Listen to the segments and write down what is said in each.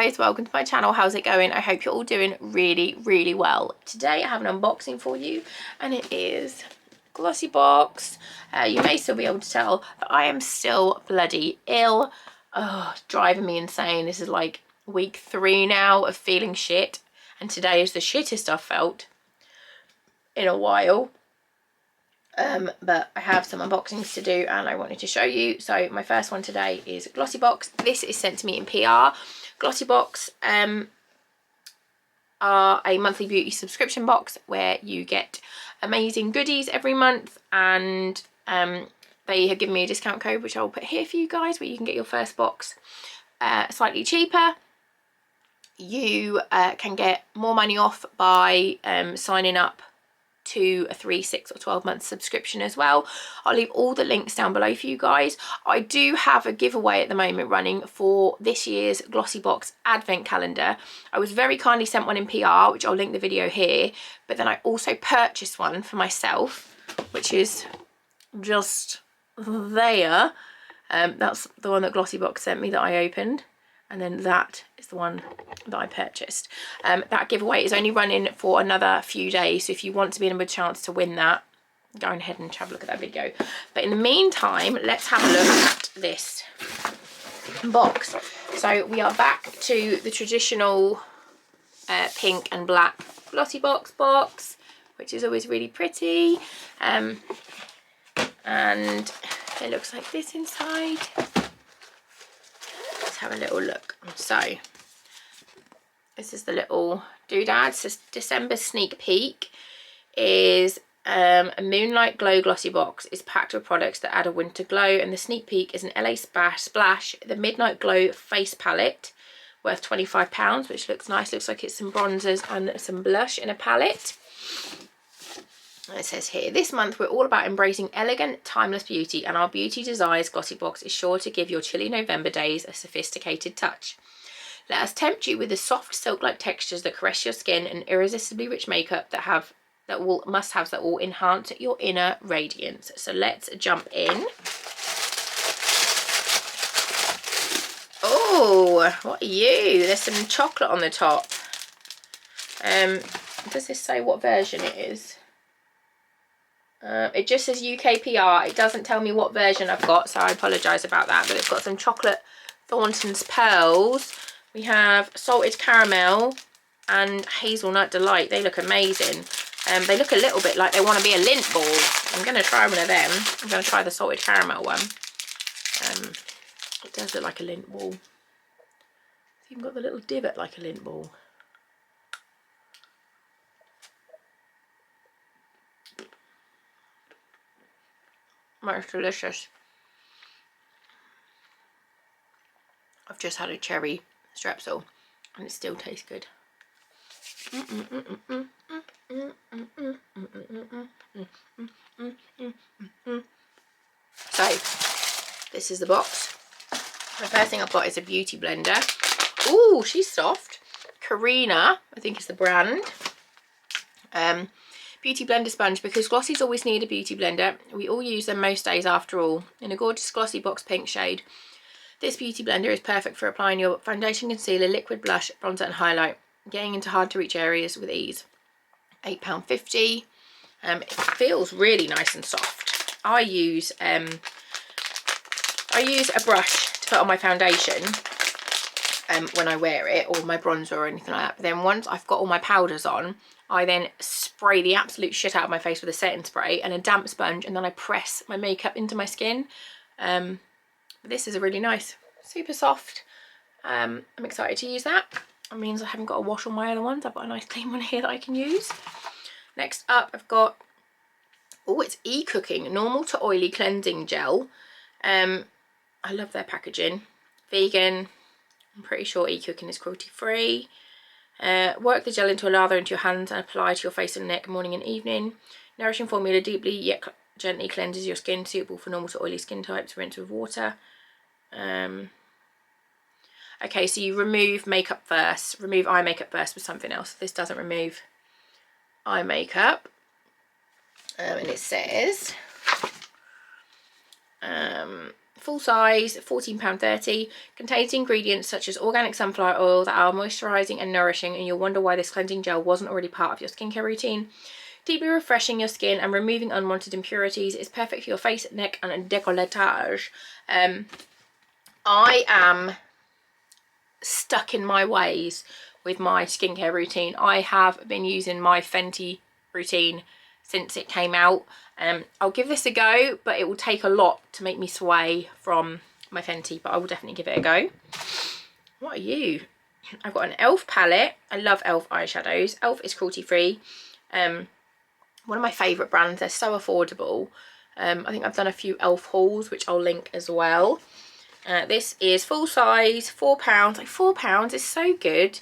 guys, welcome to my channel. How's it going? I hope you're all doing really well. Today I have an unboxing for you and it is Glossybox. You may still be able to tell that I am still bloody ill. Oh, driving me insane. This is like week 3 now of feeling shit, and today is the shittest I've felt in a while. But I have some unboxings to do and I wanted to show you. So my first one today is Glossybox. This is sent to me in PR. Glossybox are a monthly beauty subscription box where you get amazing goodies every month, and they have given me a discount code which I'll put here for you guys, where you can get your first box slightly cheaper. You can get more money off by signing up to a 3, 6 or 12 month subscription as well. I'll leave all the links down below for you guys. I do have a giveaway at the moment running for this year's Glossybox advent calendar. I was very kindly sent one in PR, which I'll link the video here, but then I also purchased one for myself, which is just there. That's the one that Glossybox sent me that I opened, and then that is the one that I purchased. That giveaway is only running for another few days, so if you want to be in a good chance to win that, go ahead and have a look at that video. But in the meantime, let's have a look at this box. So we are back to the traditional pink and black Glossybox box, which is always really pretty. And it looks like this inside. Have a little look. So this is the little doodad. So December sneak peek is a Moonlight Glow Glossybox. Is packed with products that add a winter glow, and the sneak peek is an LA Splash the Midnight Glow face palette worth £25, which looks nice. Looks like it's some bronzers and some blush in a palette. It says here, this month we're all about embracing elegant, timeless beauty, and our Beauty Desires Glossybox is sure to give your chilly November days a sophisticated touch. Let us tempt you with the soft silk-like textures that caress your skin and irresistibly rich makeup must-haves that will enhance your inner radiance. So let's jump in. Oh, what are you? There's some chocolate on the top. Does this say what version it is? It just says UK PR. It doesn't tell me what version I've got, so I apologise about that. But it's got some chocolate Thornton's Pearls. We have salted caramel and hazelnut delight. They look amazing. They look a little bit like they want to be a lint ball. I'm going to try one of them. I'm going to try the salted caramel one. It does look like a lint ball. It's even got the little divot like a lint ball. That's delicious. I've just had a cherry strepsil and it still tastes good. So this is the box. The first thing I've got is a beauty blender. Ooh, she's soft. Karina, I think is the brand. Beauty blender sponge, because glossies always need a beauty blender. We all use them most days after all. In a gorgeous Glossybox pink shade, this beauty blender is perfect for applying your foundation, concealer, liquid blush, bronzer and highlight, getting into hard to reach areas with ease. £8.50. It feels really nice and soft. I use a brush to put on my foundation when I wear it, or my bronzer or anything like that. But then once I've got all my powders on, I then spray the absolute shit out of my face with a setting spray and a damp sponge, and then I press my makeup into my skin. This is a really nice, super soft. I'm excited to use that. It means I haven't got to wash all my other ones. I've got a nice clean one here that I can use. Next up, I've got, oh, it's E-Cooking Normal to Oily Cleansing Gel. I love their packaging. Vegan. I'm pretty sure E-Cooking is cruelty free. Work the gel into a lather into your hands and apply to your face and neck morning and evening. Nourishing formula deeply yet gently cleanses your skin, suitable for normal to oily skin types. Rinse with water. Okay, so you remove makeup first. Remove eye makeup first with something else. This doesn't remove eye makeup. And it says full size, £14.30, contains ingredients such as organic sunflower oil that are moisturising and nourishing, and you'll wonder why this cleansing gel wasn't already part of your skincare routine. Deeply refreshing your skin and removing unwanted impurities. It's perfect for your face, neck and décolletage. I am stuck in my ways with my skincare routine. I have been using my Fenty routine since it came out. I'll give this a go, but it will take a lot to make me sway from my Fenty, but I will definitely give it a go. What are you? I've got an e.l.f. palette. I love e.l.f. eyeshadows. e.l.f. is cruelty free. One of my favourite brands. They're so affordable. I think I've done a few e.l.f. hauls, which I'll link as well. This is full size, £4. Like £4 is so good.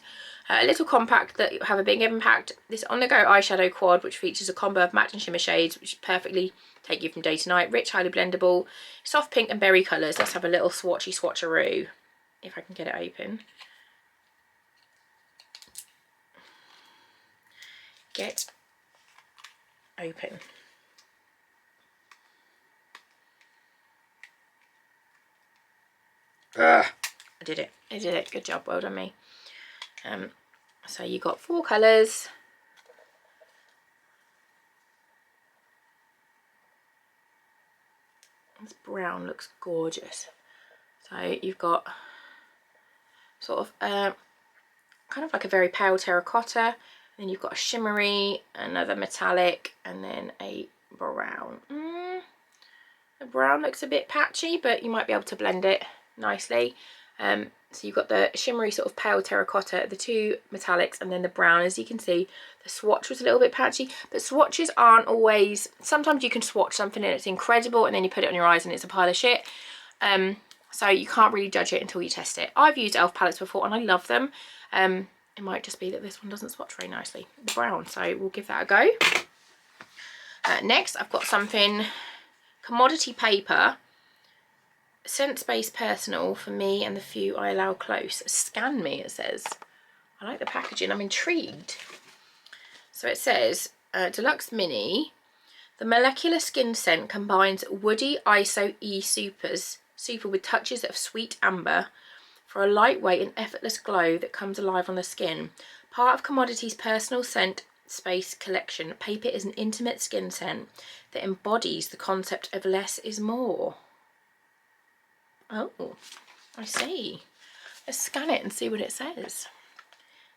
A little compact that have a big impact. This on-the-go eyeshadow quad, which features a combo of matte and shimmer shades, which perfectly take you from day to night. Rich, highly blendable, soft pink and berry colours. Let's have a little swatcheroo, if I can get it open. Get open. I did it. Good job, well done me. So you got 4 colours. This brown looks gorgeous. So you've got sort of kind of like a very pale terracotta, then you've got a shimmery, another metallic, and then a brown. The brown looks a bit patchy, but you might be able to blend it nicely. So you've got the shimmery sort of pale terracotta, the 2 metallics, and then the brown. As you can see, the swatch was a little bit patchy, but swatches aren't always, sometimes you can swatch something and it's incredible, and then you put it on your eyes and it's a pile of shit. So you can't really judge it until you test it. I've used e.l.f. palettes before and I love them. It might just be that this one doesn't swatch very nicely, the brown, so we'll give that a go. Next I've got something, commodity paper, scent-based personal for me and the few I allow close. Scan me, it says. I like the packaging, I'm intrigued. So it says, Deluxe Mini, the molecular skin scent combines woody ISO E super with touches of sweet amber for a lightweight and effortless glow that comes alive on the skin. Part of Commodity's personal scent space collection, paper is an intimate skin scent that embodies the concept of less is more. Oh, I see. Let's scan it and see what it says.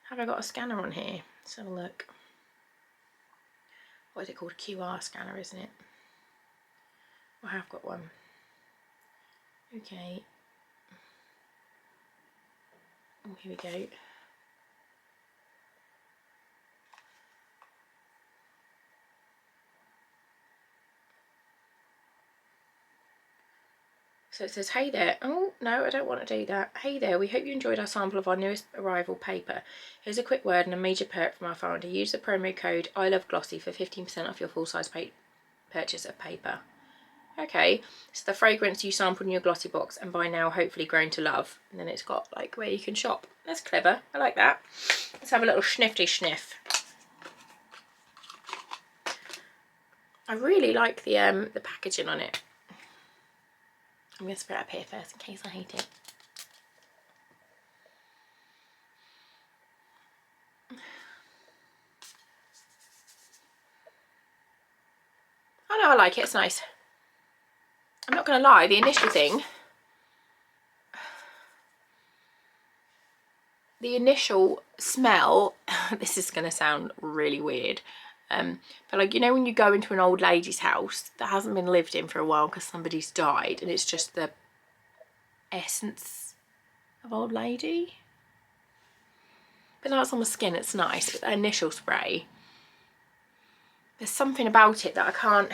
Have I got a scanner on here? Let's have a look. What is it called? A QR scanner, isn't it? I have got one. Okay. Oh, here we go. So it says, hey there. Oh, no, I don't want to do that. Hey there, we hope you enjoyed our sample of our newest arrival paper. Here's a quick word and a major perk from our founder. Use the promo code ILOVEGLOSSY for 15% off your full-size purchase of paper. Okay, so the fragrance you sampled in your Glossybox and by now hopefully grown to love. And then it's got like where you can shop. That's clever. I like that. Let's have a little snifty sniff. I really like the packaging on it. I'm going to spray it up here first in case I hate it. Oh no, I like it, it's nice. I'm not going to lie, the initial thing, the initial smell, this is going to sound really weird, but like, you know when you go into an old lady's house that hasn't been lived in for a while because somebody's died and it's just the essence of old lady? But now it's on the skin, it's nice, but the initial spray, there's something about it that I can't,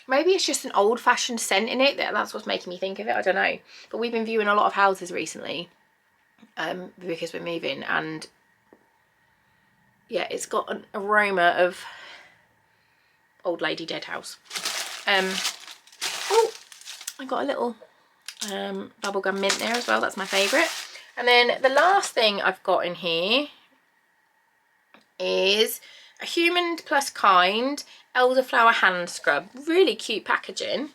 maybe it's just an old-fashioned scent in it, that's what's making me think of it, I don't know. But we've been viewing a lot of houses recently because we're moving, and yeah, it's got an aroma of old lady dead house. Oh, I got a little bubblegum mint there as well, that's my favourite. And then the last thing I've got in here is a Human Plus Kind elderflower hand scrub. Really cute packaging.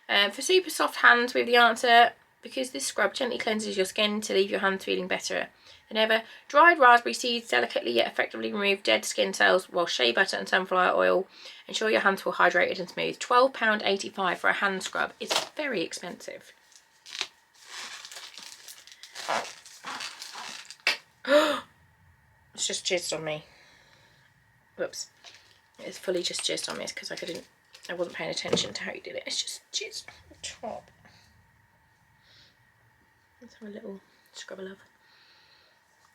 For super soft hands, we have the answer, because this scrub gently cleanses your skin to leave your hands feeling better than ever. Dried raspberry seeds delicately yet effectively remove dead skin cells, while shea butter and sunflower oil ensure your hands feel hydrated and smooth. £12.85 for a hand scrub. It's very expensive. It's just jizzed on me. Whoops. It's fully just jizzed on me because I wasn't paying attention to how you did it. It's just jizzed on the top. Let's have a little scrub of love.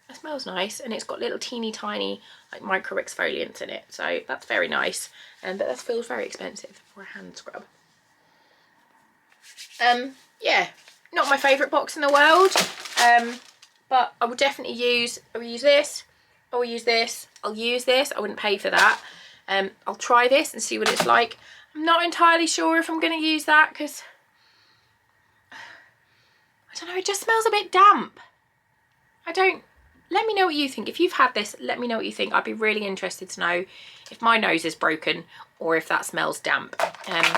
It smells nice, and it's got little teeny tiny like micro exfoliants in it, so that's very nice. But that feels very expensive for a hand scrub. Yeah, not my favourite box in the world, but I will definitely use this. I will use this. I'll use this. I wouldn't pay for that. I'll try this and see what it's like. I'm not entirely sure if I'm going to use that because I don't know, it just smells a bit damp. Let me know what you think. If you've had this, let me know what you think. I'd be really interested to know if my nose is broken or if that smells damp.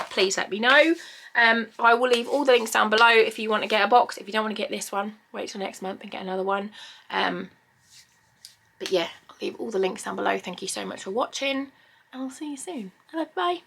Please let me know. I will leave all the links down below if you want to get a box. If you don't want to get this one, wait till next month and get another one. But yeah, I'll leave all the links down below. Thank you so much for watching, and I'll see you soon. Bye.